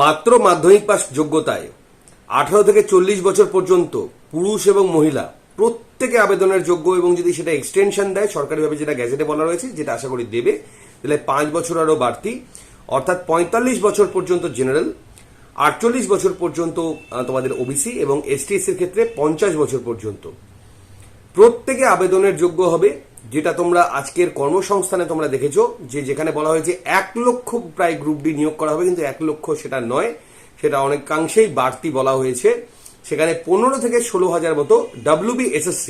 মাত্র মাধ্যমিক পাস যোগ্যতায় 18 থেকে 40 বছর পর্যন্ত পুরুষ এবং মহিলা প্রত্যেকে আবেদনের যোগ্য, এবং যদি সেটা এক্সটেনশন দেয় সরকারিভাবে, যেটা গ্যাজেটে বলা রয়েছে, যেটা আশা করি দেবে, তাহলে 5 বছর আরো বাড়তি, অর্থাৎ 45 বছর পর্যন্ত জেনারেল, 48 বছর পর্যন্ত তোমাদের ওবিসি, এবং এসটিএস এর ক্ষেত্রে 50 বছর পর্যন্ত প্রত্যেকে আবেদনের যোগ্য হবে। যেটা তোমরা আজকের কর্মসংস্থানে তোমরা দেখেছো, যে যেখানে বলা হয়েছে 1 লক্ষ প্রায় গ্রুপ ডি নিয়োগ করা হবে, কিন্তু 1 লক্ষ সেটা নয়, সেটা অনেকাংশেই বাড়তি বলা হয়েছে। সেখানে 15 থেকে 16,000 মতো WBSSC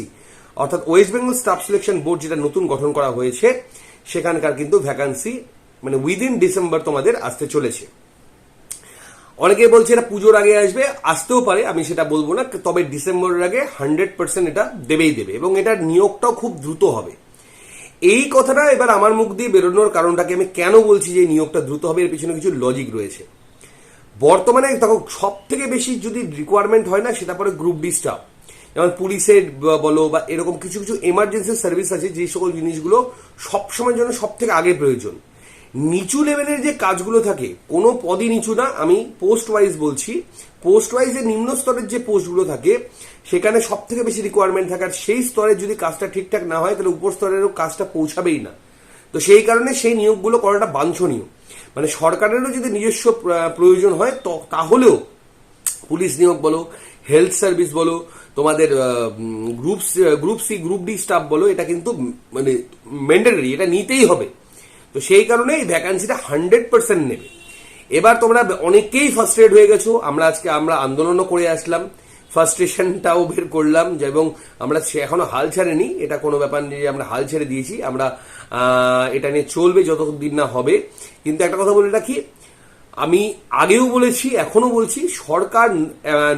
অর্থাৎ West Bengal staff selection board, যেটা নতুন গঠন করা হয়েছে, সেখানকার কিন্তু ভ্যাকান্সি মানে উইদিন ডিসেম্বর তোমাদের আসতে চলেছে। অনেকে বলছে এটা পুজোর আগে আসবে, আসতেও পারে, আমি সেটা বলবো না, তবে ডিসেম্বরের আগে 100% এটা দেবেই দেবে, এবং এটার নিয়োগটাও খুব দ্রুত হবে। এই কথাটা এবার আমার মুখ দিয়ে বেরোনোর কারণটাকে আমি কেন বলছি যে নিয়োগটা দ্রুত হবে, এর পিছনে কিছু লজিক রয়েছে। বর্তমানে দেখো, সব থেকে বেশি যদি রিকোয়ারমেন্ট হয় না, সেটা পরে গ্রুপ ডি স্টাফ, যেমন পুলিশের বলো বা এরকম কিছু কিছু এমার্জেন্সি সার্ভিস আছে, যে সকল জিনিসগুলো সবসময়ের জন্য সব থেকে আগে প্রয়োজন। নিচু লেভেলের যে কাজগুলো থাকে, কোনো পদই নিচু না, আমি পোস্ট ওয়াইজ বলছি, পোস্ট ওয়াইজের নিম্ন স্তরের যে পোস্টগুলো থাকে সেখানে সব থেকে বেশি রিকোয়ারমেন্ট থাকে, আর সেই স্তরে যদি কাজটা ঠিকঠাক না হয় তাহলে উপর স্তরেরও কাজটা পৌঁছাবেই না। তো সেই কারণে সেই নিয়োগগুলো করাটা বাঞ্ছনীয়। মানে সরকারেরও যদি নিজস্ব প্রয়োজন হয় তাহলেও পুলিশ নিয়োগ বলো, হেলথ সার্ভিস বলো, তোমাদের group C group D staff বলো, এটা কিন্তু মানে ম্যান্ডেটরি, এটা নিতেই হবে। তো সেই কারণে এই ভ্যাকান্সিটা 100% নেবে। এবার তোমরা অনেকেই ফার্স্ট্রেট হয়ে গেছো, আমরা আন্দোলনও করে আসলাম, ফার্স্ট্রেশনটাও বের করলাম, এবং আমরা এখনো হাল ছাড়েনি, এটা কোনো ব্যাপার নেই যে আমরা হাল ছেড়ে দিয়েছি, আমরা এটা নিয়ে চলবে যতদিন না হবে। কিন্তু একটা কথা বলে রাখি, আমি আগেও বলেছি, এখনো বলছি, সরকার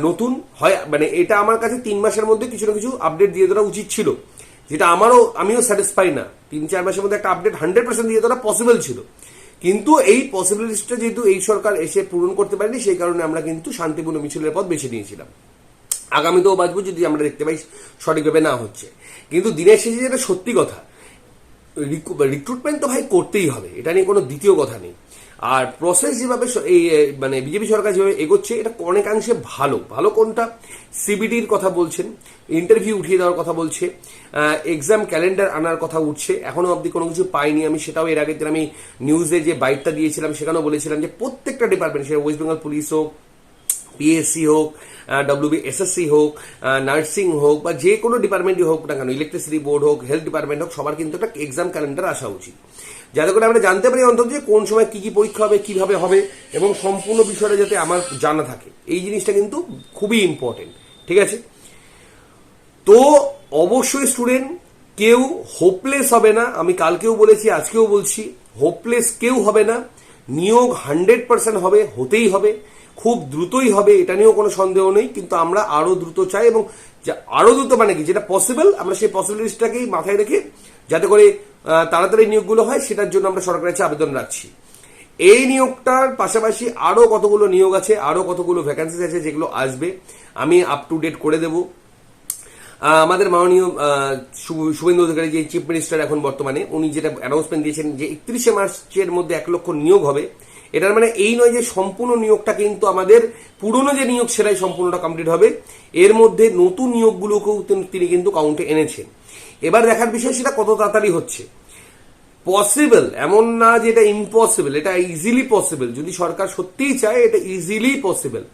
নতুন হয় মানে এটা আমার কাছে 3 মাসের মধ্যে কিছু না কিছু আপডেট দিয়ে দেওয়া উচিত ছিল, যেটা আমিও স্যাটিসফাই না। 3-4 মাসের মধ্যে একটা আপডেট 100% দিয়ে দেওয়া পসিবল ছিল, কিন্তু এই পসিবিলিটিটা যেহেতু এই সরকার এসে পূরণ করতে পারেনি, সেই কারণে আমরা কিন্তু শান্তিপূর্ণ মিছিলের পথ বেছে নিয়েছিলাম। আগামীতেও বাঁচবো যদি আমরা দেখতে পাই সঠিকভাবে না হচ্ছে। কিন্তু দিনের শেষে যেটা সত্যি কথা, রিক্রুটমেন্ট তো ভাই করতেই হবে, এটা নিয়ে কোনো দ্বিতীয় কথা নেই। আর প্রসেস যেভাবে এই মানে বিজেপি সরকার যেভাবে এগোচ্ছে, এটা অনেকাংশে ভালো কোনটা, সিবিডির কথা বলছেন, ইন্টারভিউ উঠিয়ে দেওয়ার কথা বলছে, এক্সাম ক্যালেন্ডার আনার কথা উঠছে, এখনো অব্দি কোনো কিছু পাইনি। আমি সেটাও এর আগের দিন আমি নিউজে যে বাইটটা দিয়েছিলাম সেখানেও বলেছিলাম যে প্রত্যেকটা ডিপার্টমেন্ট, সেটা ওয়েস্ট বেঙ্গল পুলিশ হোক, পিএসসি হোক, WBSSC হোক, নার্সিং হোক, বা যে কোনো ডিপার্টমেন্টই হোক না কেন, ইলেকট্রিসিটি বোর্ড হোক, হেলথ ডিপার্টমেন্ট হোক, সবার কিন্তু একটা এক্সাম ক্যালেন্ডার আসা উচিত, যাতে করে আমরা জানতে পারি অন্তত যে কোন সময় কি কি পরীক্ষা হবে, কিভাবে হবে, এবং সম্পূর্ণ বিষয়টা যাতে আমার জানা থাকে। এই জিনিসটা কিন্তু খুবই ইম্পর্টেন্ট, ঠিক আছে? তো অবশ্যই স্টুডেন্ট কেউ হোপলেস হবে না, আমি কালকেও বলেছি, আজকেও বলছি, হোপলেস কেউ হবে না। নিয়োগ 100% হবে, হতেই হবে, খুব দ্রুতই হবে, এটা নিয়েও কোনো সন্দেহ নেই। কিন্তু আমরা আরো দ্রুত চাই, এবং আরো দ্রুত মানে কি, যেটা পসিবল আমরা সেই পসিবিলিটিটাকেই মাথায় রেখে যাতে করে তাড়াতাড়ি নিয়োগগুলো হয়, সেটার জন্য আমরা সরকারের কাছে আবেদন রাখছি। এই নিয়োগটার পাশাপাশি আরো কতগুলো নিয়োগ আছে, আরো কতগুলো ভ্যাকান্সি আছে, যেগুলো আসবে আমি আপ টু ডেট করে দেবো। আমাদের মাননীয় শুভেন্দু অধিকারী, যে চিফ মিনিস্টার এখন বর্তমানে, উনি যেটা অ্যানাউন্সমেন্ট দিয়েছেন যে 31শে মার্চের মধ্যে 1 লক্ষ নিয়োগ হবে, এটার মানে এই নয় যে সম্পূর্ণ নিয়োগটা কিন্তু আমাদের পুরনো যে নিয়োগ সেটাই সম্পূর্ণটা কমপ্লিট হবে, এর মধ্যে নতুন নিয়োগগুলোকেও তিনি কিন্তু কাউন্টে এনেছেন। এবার দেখার বিষয় সেটা কত তাড়াতাড়ি হচ্ছে। পসিবল, এমন না যে এটা ইম্পসিবল, এটা ইজিলি পসিবল। যদি সরকার সত্যিই চায়, এটা ইজিলি পসিবল।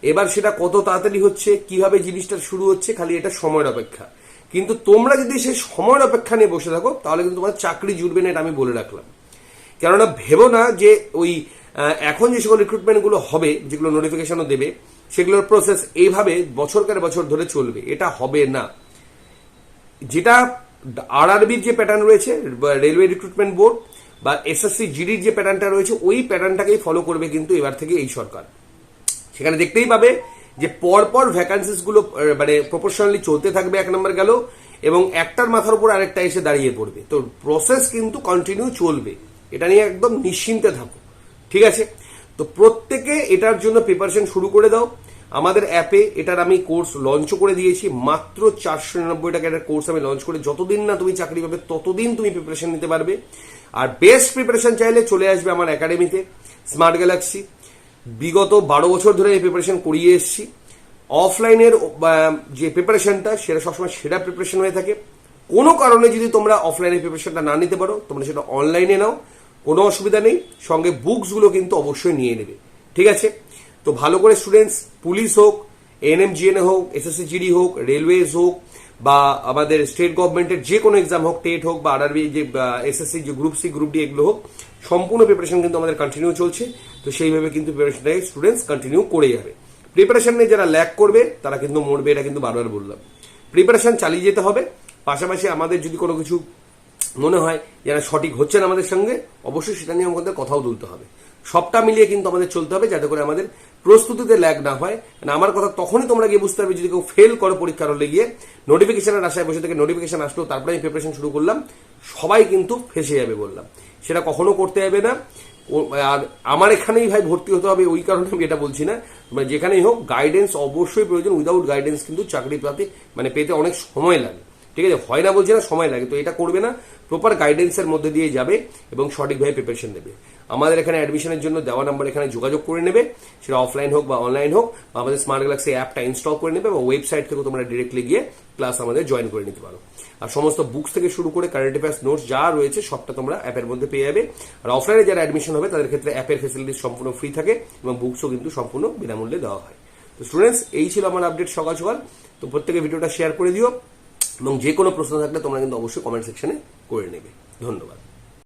এবার সেটা কত তাড়াতাড়ি হচ্ছে, কিভাবে জিনিসটা শুরু হচ্ছে, খালি এটা সময়ের অপেক্ষা। কিন্তু তোমরা যদি সেই সময়ের অপেক্ষা নিয়ে বসে থাকো, তাহলে কিন্তু তোমার চাকরি জুটবে না, এটা আমি বলে রাখলাম। কেননা ভেবো না যে ওই এখন যে সকল রিক্রুটমেন্টগুলো হবে, যেগুলো নোটিফিকেশনও দেবে, সেগুলোর প্রসেস এইভাবে বছরকার বছর ধরে চলবে, এটা হবে না। যেটা RRBর যে প্যাটার্ন রয়েছে, রেলওয়ে রিক্রুটমেন্ট বোর্ড বা SSC GDর যে প্যাটার্নটা রয়েছে, ওই প্যাটার্নটাকেই ফলো করবে কিন্তু এবার থেকে এই সরকার। সেখানে দেখতেই পাবে যে পরপর ভ্যাকান্সিস গুলো মানে প্রপোর্শনালি চলতে থাকবে, 1 নম্বর গেল, এবং একটার মাথার উপর আরেকটা এসে দাঁড়িয়ে পড়বে। তো প্রসেস কিন্তু কন্টিনিউ চলবে, এটা নিয়ে একদম নিশ্চিন্তে থাকো, ঠিক আছে? তো প্রত্যেকে এটার জন্য প্রিপারেশন শুরু করে দাও। আমাদের অ্যাপে এটার আমি কোর্স লঞ্চ করে দিয়েছি, মাত্র 499 টাকা একটা কোর্স আমি লঞ্চ করে, যতদিন না তুমি চাকরি পাবে ততদিন তুমি প্রিপারেশন নিতে পারবে। আর বেস্ট প্রিপারেশন চাইলে চলে আসবে আমার একাডেমিতে, স্মার্ট গ্যালাক্সি। বিগত 12 বছর ধরে এই প্রিপারেশন করিয়ে এসেছি। অফলাইনের যে প্রিপারেশনটা সেটা সবসময় সেরা প্রিপারেশন হয়ে থাকে। কোনো কারণে যদি তোমরা অফলাইনের প্রিপারেশনটা না নিতে পারো, তোমরা সেটা অনলাইনে নাও, কোনো অসুবিধা নেই। সঙ্গে বুকসগুলো কিন্তু অবশ্যই নিয়ে নেবে, ঠিক আছে? তো ভালো করে স্টুডেন্টস, পুলিশ হোক, এনএমজিএনএ হোক, এসএসসি জিডি হোক, রেলওয়েজ হোক, বা আমাদের স্টেট গভর্নমেন্টের যে কোনো এক্সাম হোক, টেট হোক বা আরআরবি যে এসএসসি যে গ্রুপ সি গ্রুপ ডি এগুলো হোক, সম্পূর্ণ প্রিপারেশন কিন্তু আমাদের কন্টিনিউ চলছে। তো সেইভাবে কিন্তু প্রিপারেশনটাকে স্টুডেন্টস কন্টিনিউ করে যাবে। প্রিপারেশন নিয়ে যারা ল্যাক করবে তারা কিন্তু মরবে, এটা কিন্তু বারবার বললাম। প্রিপারেশন চালিয়ে যেতে হবে। পাশাপাশি আমাদের যদি কোনো কিছু মনে হয় যারা সঠিক হচ্ছে না আমাদের সঙ্গে, অবশ্যই সেটা নিয়ে আমাদের কথাও তুলতে হবে। সবটা মিলিয়ে কিন্তু আমাদের চলতে হবে, যাতে করে আমাদের প্রস্তুতিতে ল্যাগ না হয়। আমার কথা তখনই তোমরা গিয়ে বুঝতে পারবে যদি কেউ ফেল করো পরীক্ষার হলে গিয়ে, নোটিফিকেশনের আশায় বসে থেকে নোটিফিকেশন আসলো তারপরে আমি প্রিপারেশন শুরু করলাম, সবাই কিন্তু ফেসে যাবে বললাম। সেটা কখনো করতে যাবে না। আর আমার এখানেই ভাই ভর্তি হতে হবে ওই কারণে আমি এটা বলছি না, যেখানেই হোক গাইডেন্স অবশ্যই প্রয়োজন। উইদাউট গাইডেন্স কিন্তু চাকরি পেতে অনেক সময় লাগে, ঠিক আছে? হয় না বলছি না, সময় লাগে। তো এটা করবে না, প্রপার গাইডেন্সের মধ্যে দিয়ে যাবে এবং সঠিকভাবে প্রিপারেশন নেবে। আমাদের এখানে অ্যাডমিশনের জন্য দেওয়া নাম্বার এখানে যোগাযোগ করে নেবে, সেটা অফলাইন হোক বা অনলাইন হোক, বা আমাদের স্মার্ট গ্যালাক্সি অ্যাপটা ইনস্টল করে নেবে, বা ওয়েবসাইট থেকে তোমরা ডিরেক্টলি গিয়ে ক্লাস আমাদের জয়েন করে নিতে পারো। আর সমস্ত বুকস থেকে শুরু করে কারেন্ট অ্যাফেয়ার্স নোটস যা রয়েছে সবটা তোমরা অ্যাপের মধ্যে পেয়ে যাবে। আর অফলাইনে যারা অ্যাডমিশন হবে তাদের ক্ষেত্রে অ্যাপের ফেসিলিটিস সম্পূর্ণ ফ্রি থাকে এবং বুকসও কিন্তু সম্পূর্ণ বিনামূল্যে দেওয়া হয়। তো স্টুডেন্টস, এই ছিল আমার আপডেট সকাল সকাল। তো প্রত্যেকে ভিডিওটা শেয়ার করে দিও এবং যে কোনো প্রশ্ন থাকলে তোমরা কিন্তু অবশ্যই কমেন্ট সেকশনে করে নেবে। ধন্যবাদ।